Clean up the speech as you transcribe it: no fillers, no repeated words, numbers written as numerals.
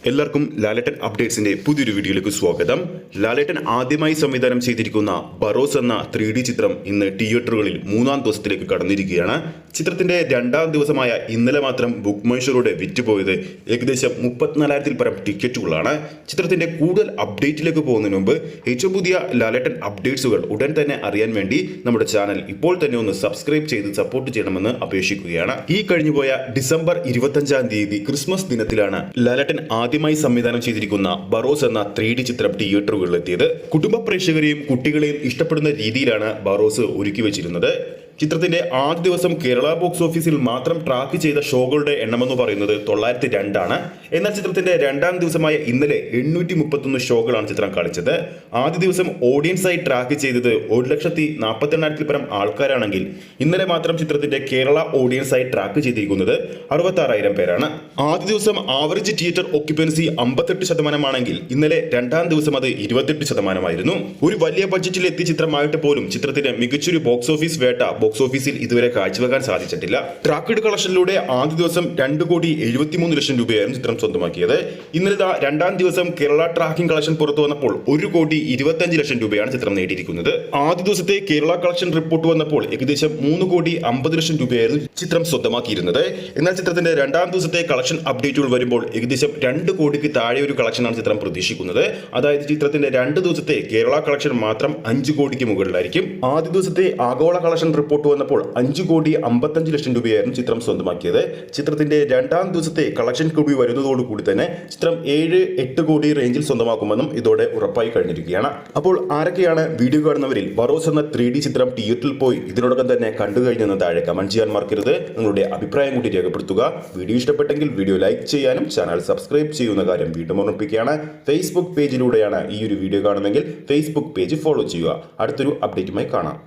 എല്ലാവർക്കും ലാലേട്ടൻ അപ്ഡേറ്റ്സിന്റെ പുതിയൊരു വീഡിയോയിലേക്ക് സ്വാഗതം. ലാലേട്ടൻ ആദ്യമായി സംവിധാനം ചെയ്തിരിക്കുന്ന ബറോസ് എന്ന 3D ചിത്രം ഇന്ന് തിയേറ്ററുകളിൽ 3-ാം ദിവസത്തിലേക്ക് കടന്നിരിക്കുകയാണ്. ചിത്രത്തിന്റെ 2-ാം ദിവസമായ ഇന്നലെ മാത്രം ബുക്ക് മൈ ഷോയിലൂടെ വിറ്റുപോയത് ഏകദേശം 34,000-ൽ പരം ടിക്കറ്റുകളാണ്. ചിത്രത്തിന്റെ കൂടുതൽ അപ്ഡേറ്റിലേക്ക് പോകുന്നതിന് മുമ്പ് ഏറ്റവും പുതിയ ലാലേട്ടൻ അപ്ഡേറ്റ്സുകൾ ഉടൻ തന്നെ അറിയാൻ വേണ്ടി നമ്മുടെ ചാനൽ ഇപ്പോൾ തന്നെ ഒന്ന് സബ്സ്ക്രൈബ് ചെയ്ത് സപ്പോർട്ട് ചെയ്യണമെന്ന് അപേക്ഷിക്കുകയാണ്. ഈ കഴിഞ്ഞുപോയ ഡിസംബർ 25-ാം തീയതി ക്രിസ്മസ് ദിനത്തിലാണ് ലാലേട്ടൻ ആദ്യമായി സംവിധാനം ചെയ്തിരിക്കുന്ന ബറോസ് എന്ന 3D ചിത്രം തിയേറ്ററുകളിലെത്തിയത്. കുടുംബ പ്രേക്ഷകരെയും കുട്ടികളെയും ഇഷ്ടപ്പെടുന്ന രീതിയിലാണ് ബറോസ് ഒരുക്കി വെച്ചിരുന്നത്. ചിത്രത്തിന്റെ ആദ്യ ദിവസം കേരള ബോക്സ് ഓഫീസിൽ മാത്രം ട്രാക്ക് ചെയ്ത ഷോകളുടെ എണ്ണമെന്ന് പറയുന്നത് 902 ആണ്. എന്നാൽ ചിത്രത്തിന്റെ 2-ാം ദിവസമായ ഇന്നലെ 831 ഷോകളാണ് ചിത്രം കളിച്ചത്. ആദ്യ ദിവസം ഓഡിയൻസായി ട്രാക്ക് ചെയ്തത് 1,48,000-ൽ പരം ആൾക്കാരാണെങ്കിൽ ഇന്നലെ മാത്രം ചിത്രത്തിന്റെ കേരള ഓഡിയൻസായി ട്രാക്ക് ചെയ്തിരിക്കുന്നത് 66,000 പേരാണ്. ആദ്യ ദിവസം ആവറേജ് തിയേറ്റർ ഓക്യുപ്പൻസി 58% ഇന്നലെ 2-ാം ദിവസം അത് 28%. ഒരു വലിയ ബഡ്ജറ്റിൽ എത്തിയ ചിത്രമായിട്ട് പോലും ചിത്രത്തിന് മികച്ചൊരു ബോക്സ് ഓഫീസ് വേട്ട ബോക്സ് ഓഫീസിൽ ഇതുവരെ കാഴ്ചവെക്കാൻ സാധിച്ചിട്ടില്ല. ട്രാക്കഡ് കളക്ഷനിലൂടെ ആദ്യ ദിവസം 2,73,00,000 രൂപയായിരുന്നു ചിത്രം സ്വന്തമാക്കിയത്. ഇന്നലെ 2-ാം ദിവസം കേരള ട്രാക്കിംഗ് കളക്ഷൻ പുറത്തു വന്നപ്പോൾ 1,25,00,000 രൂപയാണ് ചിത്രം നേടിയിരിക്കുന്നത്. ആദ്യ ദിവസത്തെ കേരള കളക്ഷൻ റിപ്പോർട്ട് വന്നപ്പോൾ ഏകദേശം 3,50,00,000 രൂപയായിരുന്നു ചിത്രം സ്വന്തമാക്കിയിരുന്നത്. എന്നാൽ ചിത്രത്തിന്റെ 2-ാം ദിവസത്തെ കളക്ഷൻ അപ്ഡേറ്റുകൾ വരുമ്പോൾ ഏകദേശം 2 കോടിക്ക് താഴെ ഒരു കളക്ഷനാണ് ചിത്രം പ്രതീക്ഷിക്കുന്നത്. അതായത് ചിത്രത്തിന്റെ 2 ദിവസത്തെ കേരള കളക്ഷൻ മാത്രം 5 കോടിക്ക് മുകളിലായിരിക്കും. ആദ്യ ദിവസത്തെ ആഗോള കളക്ഷൻ റിപ്പോർട്ട് വന്നപ്പോൾ 5,55,00,000 രൂപയായിരുന്നു ചിത്രം സ്വന്തമാക്കിയത്. ചിത്രത്തിന്റെ 2-ാം ദിവസത്തെ കളക്ഷൻ കൂടി വരുന്നതോടുകൂടി തന്നെ ചിത്രം 7-8 കോടി റേഞ്ചിൽ സ്വന്തമാക്കുമെന്നും ഇതോടെ ഉറപ്പായി കഴിഞ്ഞിരിക്കുകയാണ്. അപ്പോൾ ആരൊക്കെയാണ് വീഡിയോ കാണുന്നവരിൽ ബറോസ് എന്ന 3D ചിത്രം തിയേറ്ററിൽ പോയി ഇതിനോടകം തന്നെ കണ്ടു കഴിഞ്ഞെന്ന് താഴെ കമന്റ് ചെയ്യാൻ മറക്കരുത്. നിങ്ങളുടെ അഭിപ്രായം കൂടി രേഖപ്പെടുത്തുക. വീഡിയോ ഇഷ്ടപ്പെട്ടെങ്കിൽ വീഡിയോ ലൈക്ക് ചെയ്യാനും ചാനൽ സബ്സ്ക്രൈബ് ചെയ്യുന്ന കാര്യം വീണ്ടും ഓർമ്മിപ്പിക്കുകയാണ്. ഫേസ്ബുക്ക് പേജിലൂടെയാണ് ഈ ഒരു വീഡിയോ കാണുന്നതെങ്കിൽ ഫേസ്ബുക്ക് പേജ് ഫോളോ ചെയ്യുക. അടുത്തൊരു അപ്ഡേറ്റുമായി കാണാം.